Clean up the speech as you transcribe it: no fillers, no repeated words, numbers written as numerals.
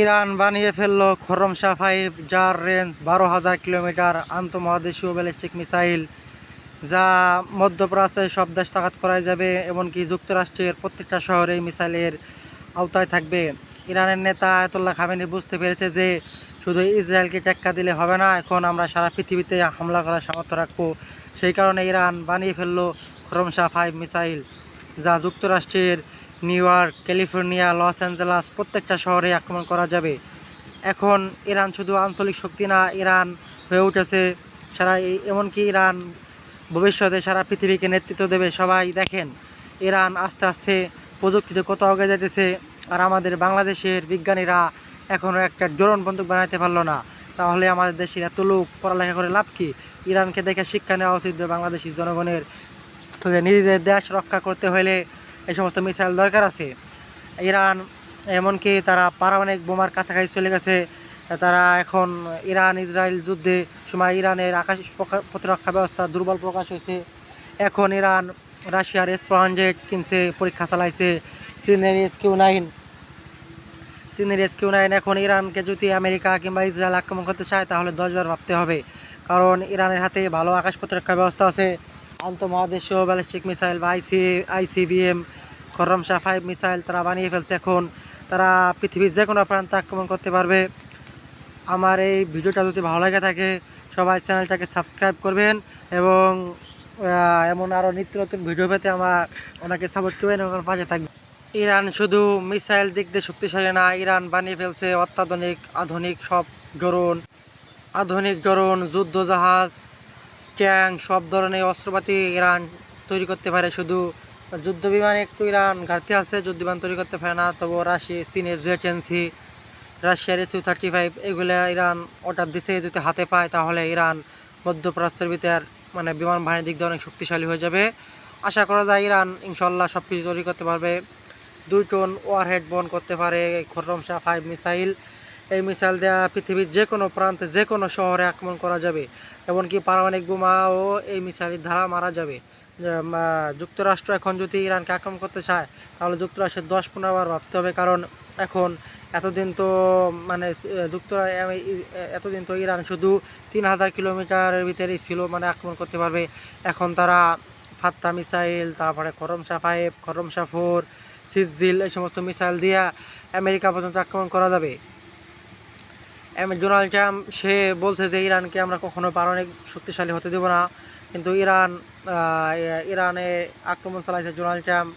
Iran বানিয়ে ফেললো খরমশাহ 5, যার রেঞ্জ 12,000 কিলোমিটার, আন্তঃমহাদেশীয় ব্যালিস্টিক মিসাইল, যা মধ্যপ্রাচ্যে সব দেশ তাকাত করা যাবে। এমনকি যুক্তরাষ্ট্রের প্রত্যেকটা শহরে এই মিসাইলের আওতায় থাকবে। ইরানের নেতা আয়াতুল্লাহ খামেনি বুঝতে পেরেছে যে শুধু ইসরায়েলকে টেক্কা দিলে হবে না, এখন আমরা সারা পৃথিবীতে হামলা করার সামর্থ্য রাখবো। সেই কারণে ইরান বানিয়ে ফেললো খরমশাহ 5 মিসাইল, যা যুক্তরাষ্ট্রের New York, California, Los Angeles প্রত্যেকটা শহরে আক্রমণ করা যাবে। এখন ইরান শুধু আঞ্চলিক শক্তি না, ইরান হয়ে উঠেছে সারা, এমনকি ইরান ভবিষ্যতে সারা পৃথিবীকে নেতৃত্ব দেবে। সবাই দেখেন ইরান আস্তে আস্তে প্রযুক্তিতে কত আগে যেতেছে, আর আমাদের বাংলাদেশের বিজ্ঞানীরা এখনও একটা ড্রোন বন্দুক বানাতে পারলো না। তাহলে আমাদের দেশের এত লোক পড়ালেখা করে লাভ কি? ইরানকে দেখে শিক্ষা নেওয়া উচিত বাংলাদেশি জনগণের। নিজেদের দেশ রক্ষা করতে হলে এই সমস্ত মিসাইল দরকার আছে। ইরান এমনকি তারা পারমাণবিক বোমার কাছাকাছি চলে গেছে। তারা এখন ইরান ইসরায়েল যুদ্ধে সময় ইরানের আকাশ প্রতিরক্ষা ব্যবস্থা দুর্বল প্রকাশ হয়েছে। এখন ইরান রাশিয়ার S-400 কিনছে, পরীক্ষা চালাইছে। চীনের SQ-9 এখন ইরানকে যদি আমেরিকা কিংবা ইসরায়েল আক্রমণ করতে চায় তাহলে 10 বার ভাবতে হবে, কারণ ইরানের হাতে ভালো আকাশ প্রতিরক্ষা ব্যবস্থা আছে। আন্তঃমহাদেশীয় ব্যালিস্টিক মিসাইল বা ICBM খরমশাহ 5 মিসাইল তারা বানিয়ে ফেলছে। এখন তারা পৃথিবীর যে কোনো প্রান্তে আক্রমণ করতে পারবে। আমার এই ভিডিওটা যদি ভালো লাগে থাকে সবাই চ্যানেলটাকে সাবস্ক্রাইব করবেন, এবং এমন আরও নিত্য নতুন ভিডিও পেতে ওনাকে সাপোর্ট করবেন এবং পাশে থাকবেন। ইরান শুধু মিসাইল দিক দিয়ে শক্তিশালী না, ইরান বানিয়ে ফেলছে আধুনিক সব ড্রোন, যুদ্ধজাহাজ, ট্যাঙ্ক, সব ধরনের অস্ত্রপাতি ইরান তৈরি করতে পারে। শুধু যুদ্ধ বিমান একটু ইরান ঘাটতি আছে, যুদ্ধ বিমান তৈরি করতে পারে না। তবু চীনের Z-10C, রাশিয়ার Su-35 এগুলো ইরান অর্ডার দিছে। যদি হাতে পায় তাহলে ইরান মধ্যপ্রাচ্যের ভিতর মানে বিমান বাহিনীর দিক দিয়ে অনেক শক্তিশালী হয়ে যাবে। আশা করা যায় ইরান ইনশাল্লাহ সব কিছু তৈরি করতে পারবে। 2 টন ওয়ারহেড বহন করতে পারে খরমশাহ 5 মিসাইল। এই মিসাইল দেওয়া পৃথিবীর যে কোনো প্রান্তে যে কোনো শহরে আক্রমণ করা যাবে। এমনকি পারমাণবিক বোমাও এই মিসাইলের দ্বারা মারা যাবে। যুক্তরাষ্ট্র এখন যদি ইরানকে আক্রমণ করতে চায় তাহলে যুক্তরাষ্ট্রের 10-15 বার ভাবতে হবে, কারণ এখন এতদিন তো ইরান শুধু 3,000 কিলোমিটারের ভিতরেই ছিল, মানে আক্রমণ করতে পারবে। এখন তারা ফাত্তা মিসাইল, তারপরে খরমশাহ 5, খরমশাহ 4, সিজিল এই সমস্ত মিসাইল দিয়ে আমেরিকা পর্যন্ত আক্রমণ করা যাবে। ডোনাল্ড ট্রাম্প সে বলছে যে ইরানকে আমরা কখনো পারমাণবিক শক্তিশালী হতে দেব না, কিন্তু ইরানে আক্রমণ চালাইছে ডোনাল্ড ট্রাম্প।